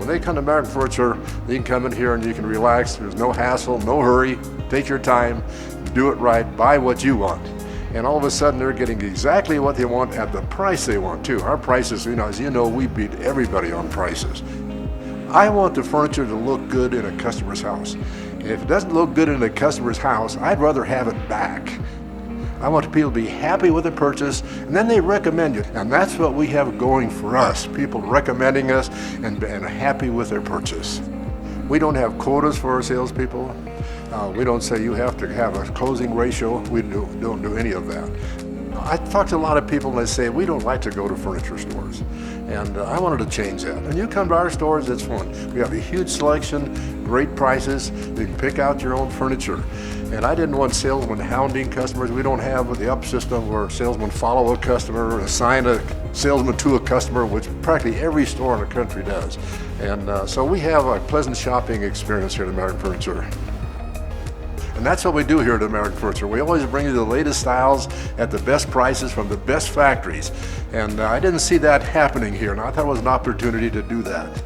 When they come to American Furniture, they can come in here and you can relax. There's no hassle, no hurry. Take your time, do it right, buy what you want. And all of a sudden they're getting exactly what they want at the price they want too. Our prices, as you know, we beat everybody on prices. I want the furniture to look good in a customer's house. And if it doesn't look good in a customer's house, I'd rather have it back. I want people to be happy with the purchase, and then they recommend you. And that's what we have going for us, people recommending us and happy with their purchase. We don't have quotas for our salespeople. We don't say you have to have a closing ratio. We don't do any of that. I talk to a lot of people and they say, we don't like to go to furniture stores. And I wanted to change that. And you come to our stores, it's fun. We have a huge selection, great prices. You can pick out your own furniture. And I didn't want salesmen hounding customers. We don't have the up system where salesmen follow a customer, assign a salesman to a customer, which practically every store in the country does. And so we have a pleasant shopping experience here at American Furniture. And that's what we do here at American Furniture. We always bring you the latest styles at the best prices from the best factories. And I didn't see that happening here, and I thought it was an opportunity to do that.